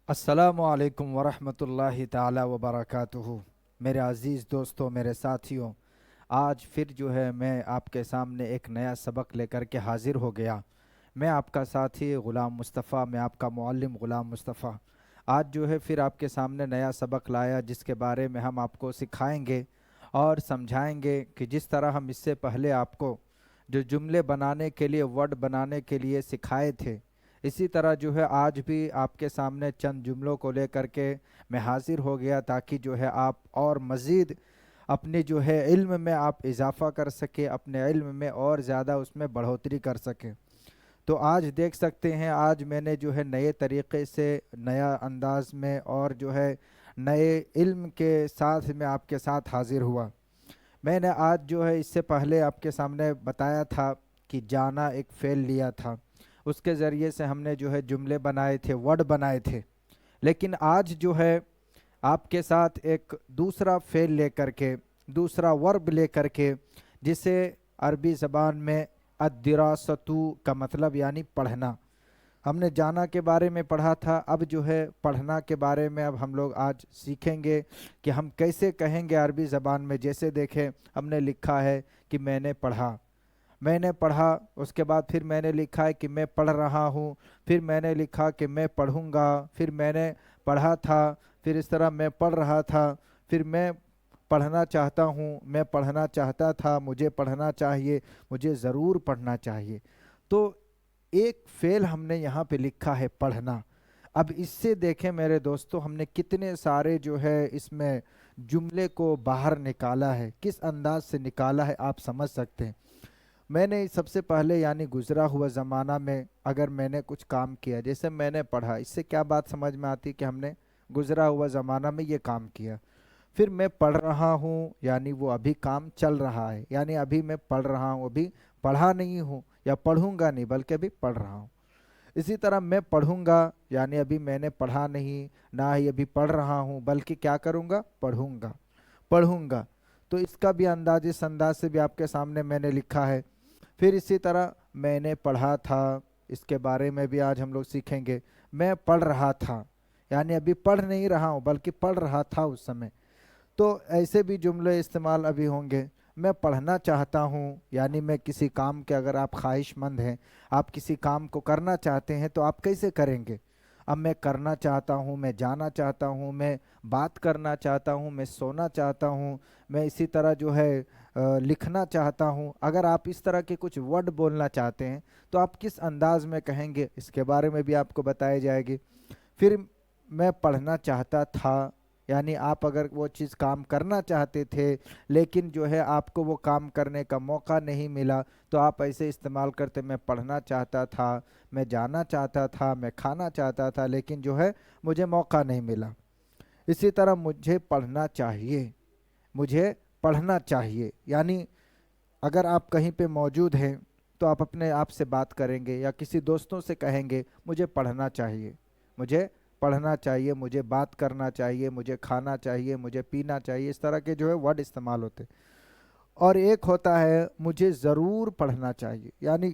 السلام علیکم ورحمۃ اللہ تعالی وبرکاتہ۔ میرے عزیز دوستوں، میرے ساتھیوں، آج پھر جو ہے میں آپ کے سامنے ایک نیا سبق لے کر کے حاضر ہو گیا۔ میں آپ کا ساتھی غلام مصطفیٰ، میں آپ کا معلم غلام مصطفیٰ، آج جو ہے پھر آپ کے سامنے نیا سبق لایا، جس کے بارے میں ہم آپ کو سکھائیں گے اور سمجھائیں گے کہ جس طرح ہم اس سے پہلے آپ کو جو جملے بنانے کے لیے، ورڈ بنانے کے لیے سکھائے تھے، اسی طرح جو ہے آج بھی آپ کے سامنے چند جملوں کو لے کر کے میں حاضر ہو گیا، تاکہ جو ہے آپ اور مزید اپنی جو ہے علم میں آپ اضافہ کر سکیں، اپنے علم میں اور زیادہ اس میں بڑھوتری کر سکیں۔ تو آج دیکھ سکتے ہیں، آج میں نے جو ہے نئے طریقے سے، نیا انداز میں اور جو ہے نئے علم کے ساتھ میں آپ کے ساتھ حاضر ہوا۔ میں نے آج جو ہے اس سے پہلے آپ کے سامنے بتایا تھا کہ جانا ایک فعل لیا تھا، اس کے ذریعے سے ہم نے جو ہے جملے بنائے تھے، ورڈ بنائے تھے۔ لیکن آج جو ہے آپ کے ساتھ ایک دوسرا فعل لے کر کے، دوسرا ورب لے کر کے، جسے عربی زبان میں الدراستو کا مطلب یعنی پڑھنا۔ ہم نے جانا کے بارے میں پڑھا تھا، اب جو ہے پڑھنا کے بارے میں اب ہم لوگ آج سیکھیں گے کہ ہم کیسے کہیں گے عربی زبان میں۔ جیسے دیکھیں، ہم نے لکھا ہے کہ میں نے پڑھا، میں نے پڑھا، اس کے بعد پھر میں نے لکھا ہے کہ میں پڑھ رہا ہوں، پھر میں نے لکھا کہ میں پڑھوں گا، پھر میں نے پڑھا تھا، پھر اس طرح میں پڑھ رہا تھا، پھر میں پڑھنا چاہتا ہوں، میں پڑھنا چاہتا تھا، مجھے پڑھنا چاہیے، مجھے ضرور پڑھنا چاہیے۔ تو ایک فعل ہم نے یہاں پہ لکھا ہے پڑھنا۔ اب اس سے دیکھیں میرے دوستو، ہم نے کتنے سارے جو ہے اس میں جملے کو باہر نکالا ہے، کس انداز سے نکالا ہے آپ سمجھ سکتے ہیں۔ میں نے سب سے پہلے یعنی گزرا ہوا زمانہ میں اگر میں نے کچھ کام کیا، جیسے میں نے پڑھا، اس سے کیا بات سمجھ میں آتی کہ ہم نے گزرا ہوا زمانہ میں یہ کام کیا۔ پھر میں پڑھ رہا ہوں، یعنی وہ ابھی کام چل رہا ہے، یعنی ابھی میں پڑھ رہا ہوں، ابھی پڑھا نہیں ہوں یا پڑھوں گا نہیں بلکہ ابھی پڑھ رہا ہوں۔ اسی طرح میں پڑھوں گا، یعنی ابھی میں نے پڑھا نہیں، نہ ہی ابھی پڑھ رہا ہوں، بلکہ کیا کروں گا، پڑھوں گا، پڑھوں گا۔ تو اس کا بھی انداز، اس انداز سے بھی آپ کے سامنے میں نے لکھا ہے۔ پھر اسی طرح میں نے پڑھا تھا، اس کے بارے میں بھی آج ہم لوگ سیکھیں گے۔ میں پڑھ رہا تھا، یعنی ابھی پڑھ نہیں رہا ہوں بلکہ پڑھ رہا تھا اس سمے۔ تو ایسے بھی جملے استعمال ابھی ہوں گے۔ میں پڑھنا چاہتا ہوں، یعنی میں کسی کام کے، اگر آپ خواہش مند ہیں، آپ کسی کام کو کرنا چاہتے ہیں تو آپ کیسے کریں گے؟ اب میں کرنا چاہتا ہوں، میں جانا چاہتا ہوں، میں بات کرنا چاہتا ہوں، میں سونا چاہتا ہوں، میں اسی طرح جو ہے لکھنا چاہتا ہوں۔ اگر آپ اس طرح کے کچھ ورڈ بولنا چاہتے ہیں تو آپ کس انداز میں کہیں گے، اس کے بارے میں بھی آپ کو بتائی جائے گی۔ پھر میں پڑھنا چاہتا تھا، یعنی آپ اگر وہ چیز کام کرنا چاہتے تھے لیکن جو ہے آپ کو وہ کام کرنے کا موقع نہیں ملا، تو آپ ایسے استعمال کرتے، میں پڑھنا چاہتا تھا، میں جانا چاہتا تھا، میں کھانا چاہتا تھا، لیکن جو ہے مجھے موقع نہیں ملا۔ اسی طرح مجھے پڑھنا چاہیے، مجھے پڑھنا چاہیے، یعنی اگر آپ کہیں پہ موجود ہیں تو آپ اپنے آپ سے بات کریں گے یا کسی دوستوں سے کہیں گے مجھے پڑھنا چاہیے، مجھے پڑھنا چاہیے، مجھے بات کرنا چاہیے، مجھے کھانا چاہیے، مجھے پینا چاہیے، اس طرح کے جو ہے ورڈ استعمال ہوتے۔ اور ایک ہوتا ہے مجھے ضرور پڑھنا چاہیے، یعنی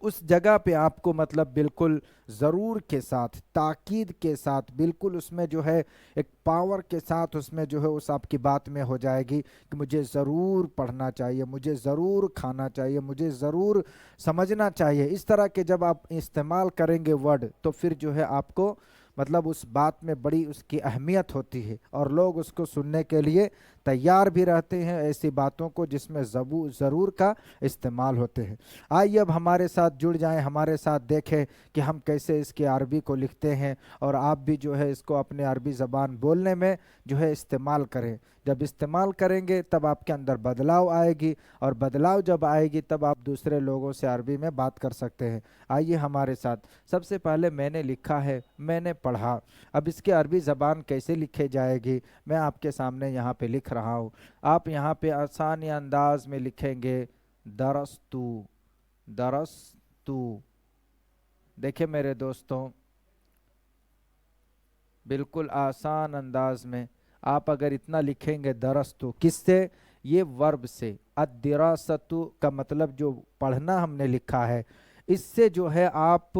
اس جگہ پہ آپ کو مطلب بالکل ضرور کے ساتھ، تاکید کے ساتھ، بالکل اس میں جو ہے ایک پاور کے ساتھ اس میں جو ہے اس آپ کی بات میں ہو جائے گی کہ مجھے ضرور پڑھنا چاہیے، مجھے ضرور کھانا چاہیے، مجھے ضرور سمجھنا چاہیے۔ اس طرح کے جب آپ استعمال کریں گے ورڈ، تو پھر جو ہے آپ کو مطلب اس بات میں بڑی اس کی اہمیت ہوتی ہے اور لوگ اس کو سننے کے لیے تیار بھی رہتے ہیں، ایسی باتوں کو جس میں ضرور کا استعمال ہوتے ہیں۔ آئیے اب ہمارے ساتھ جڑ جائیں، ہمارے ساتھ دیکھیں کہ ہم کیسے اس کی عربی کو لکھتے ہیں، اور آپ بھی جو ہے اس کو اپنے عربی زبان بولنے میں جو ہے استعمال کریں۔ جب استعمال کریں گے تب آپ کے اندر بدلاؤ آئے گی، اور بدلاؤ جب آئے گی تب آپ دوسرے لوگوں سے عربی میں بات کر سکتے ہیں۔ آئیے ہمارے ساتھ، سب سے پہلے میں نے لکھا ہے، میں نے پڑھا۔ اب اس کی عربی زبان کیسے لکھے جائے گی، میں آپ کے سامنے یہاں پہ لکھ رہا ہوں۔ آپ یہاں پہ آسان انداز میں لکھیں گے درستو، درستو۔ دیکھیں میرے دوستوں، بالکل آسان انداز میں آپ اگر اتنا لکھیں گے درستو، کس سے؟ یہ ورب سے۔ الدراستو کا مطلب جو پڑھنا ہم نے لکھا ہے، اس سے جو ہے آپ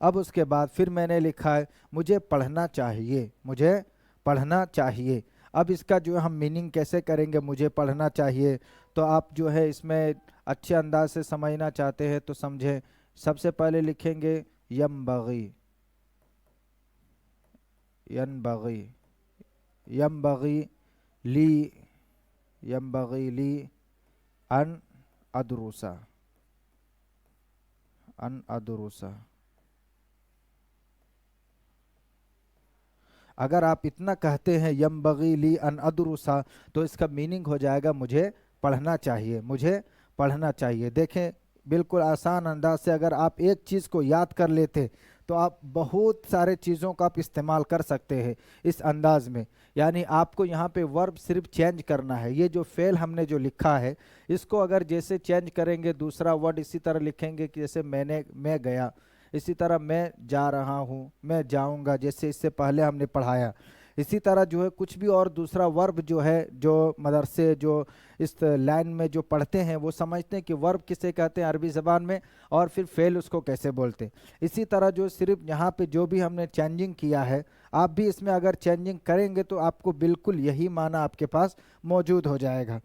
اب اس کے بعد پھر میں نے لکھا ہے مجھے پڑھنا چاہیے، مجھے پڑھنا چاہیے۔ اب اس کا جو ہے ہم میننگ کیسے کریں گے مجھے پڑھنا چاہیے، تو آپ جو ہے اس میں اچھے انداز سے سمجھنا چاہتے ہیں تو سمجھیں۔ سب سے پہلے لکھیں گے ینبغی، ینبغی، ینبغی لی، ینبغی لی ان ادرسا، ان ادرسا۔ اگر آپ اتنا کہتے ہیں ینبغی لی ان ادرسا تو اس کا میننگ ہو جائے گا مجھے پڑھنا چاہیے، مجھے پڑھنا چاہیے۔ دیکھیں بالکل آسان انداز سے اگر آپ ایک چیز کو یاد کر لیتے تو آپ بہت سارے چیزوں کا آپ استعمال کر سکتے ہیں اس انداز میں۔ یعنی آپ کو یہاں پہ ورب صرف چینج کرنا ہے، یہ جو فعل ہم نے جو لکھا ہے اس کو اگر جیسے چینج کریں گے دوسرا ورڈ اسی طرح لکھیں گے کہ جیسے میں گیا، اسی طرح میں جا رہا ہوں، میں جاؤں گا، جیسے اس سے پہلے ہم نے پڑھایا۔ اسی طرح جو ہے کچھ بھی اور دوسرا ورب جو ہے جو مدرسے جو اس لائن میں جو پڑھتے ہیں وہ سمجھتے ہیں کہ ورب کسے کہتے ہیں عربی زبان میں، اور پھر فعل اس کو کیسے بولتے ہیں۔ اسی طرح جو صرف یہاں پہ جو بھی ہم نے چینجنگ کیا ہے آپ بھی اس میں اگر چینجنگ کریں گے تو آپ کو بالکل یہی معنی آپ کے پاس موجود ہو جائے گا۔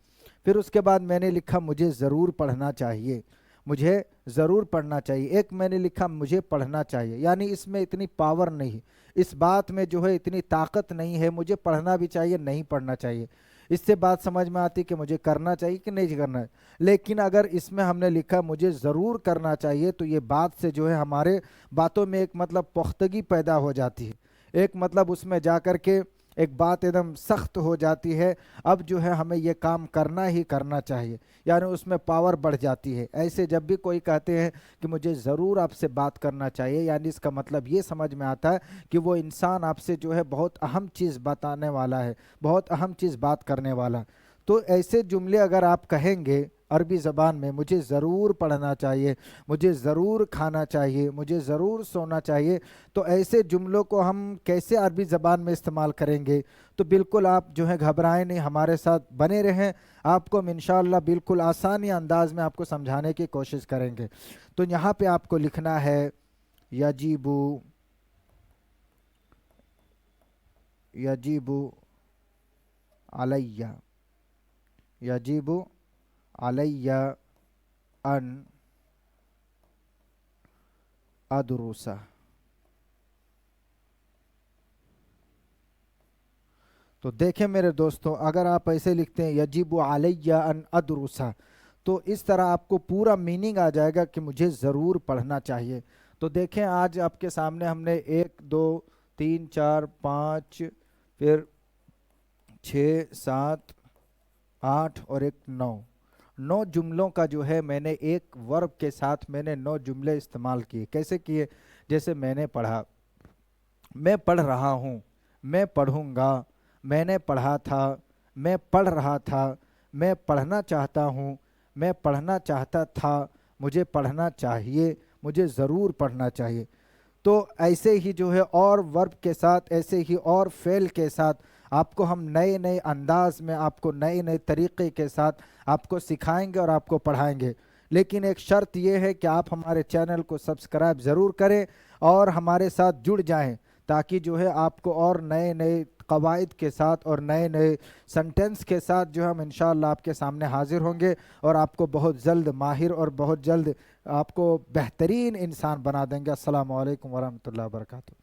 پھر اس کے بعد میں نے لکھا مجھے ضرور پڑھنا چاہیے، مجھے ضرور پڑھنا چاہیے۔ ایک میں نے لکھا مجھے پڑھنا چاہیے، یعنی اس میں اتنی پاور نہیں، اس بات میں جو ہے اتنی طاقت نہیں ہے مجھے پڑھنا بھی چاہیے نہیں پڑھنا چاہیے۔ اس سے بات سمجھ میں آتی کہ مجھے کرنا چاہیے کہ نہیں کرنا ہے۔ لیکن اگر اس میں ہم نے لکھا مجھے ضرور کرنا چاہیے تو یہ بات سے جو ہے ہمارے باتوں میں ایک مطلب پختگی پیدا ہو جاتی ہے، ایک مطلب اس میں جا کر کے ایک بات ایک دم سخت ہو جاتی ہے، اب جو ہے ہمیں یہ کام کرنا ہی کرنا چاہیے، یعنی اس میں پاور بڑھ جاتی ہے۔ ایسے جب بھی کوئی کہتے ہیں کہ مجھے ضرور آپ سے بات کرنا چاہیے، یعنی اس کا مطلب یہ سمجھ میں آتا ہے کہ وہ انسان آپ سے جو ہے بہت اہم چیز بتانے والا ہے، بہت اہم چیز بات کرنے والا۔ تو ایسے جملے اگر آپ کہیں گے عربی زبان میں مجھے ضرور پڑھنا چاہیے، مجھے ضرور کھانا چاہیے، مجھے ضرور سونا چاہیے، تو ایسے جملوں کو ہم کیسے عربی زبان میں استعمال کریں گے؟ تو بالکل آپ جو ہے گھبرائیں نہیں، ہمارے ساتھ بنے رہیں، آپ کو ہم انشاءاللہ بالکل آسانی انداز میں آپ کو سمجھانے کی کوشش کریں گے۔ تو یہاں پہ آپ کو لکھنا ہے یجیبو، یجیبو علیہ، یجیبو علیہ ان ادرسا۔ تو دیکھیں میرے دوستوں اگر آپ ایسے لکھتے ہیں یجب علیہ ان ادرسا تو اس طرح آپ کو پورا میننگ آ جائے گا کہ مجھے ضرور پڑھنا چاہیے۔ تو دیکھیں آج آپ کے سامنے ہم نے 1 2 3 4 5 پھر 6 7 8 اور ایک 9 جملوں کا جو ہے میں نے ایک ورب کے ساتھ میں نے 9 جملے استعمال کیے۔ کیسے کیے؟ جیسے میں نے پڑھا، میں پڑھ رہا ہوں، میں پڑھوں گا، میں نے پڑھا تھا، میں پڑھ رہا تھا، میں پڑھنا چاہتا ہوں، میں پڑھنا چاہتا تھا، مجھے پڑھنا چاہیے، مجھے ضرور پڑھنا چاہیے۔ تو ایسے ہی جو ہے اور ورب کے ساتھ، ایسے ہی اور فعل کے ساتھ آپ کو ہم نئے نئے انداز میں، آپ کو نئے نئے طریقے کے ساتھ آپ کو سکھائیں گے اور آپ کو پڑھائیں گے۔ لیکن ایک شرط یہ ہے کہ آپ ہمارے چینل کو سبسکرائب ضرور کریں اور ہمارے ساتھ جڑ جائیں، تاکہ جو ہے آپ کو اور نئے نئے قواعد کے ساتھ اور نئے نئے سنٹنس کے ساتھ جو ہم انشاءاللہ آپ کے سامنے حاضر ہوں گے اور آپ کو بہت جلد ماہر اور بہت جلد آپ کو بہترین انسان بنا دیں گے۔ السلام علیکم ورحمۃ اللہ وبرکاتہ۔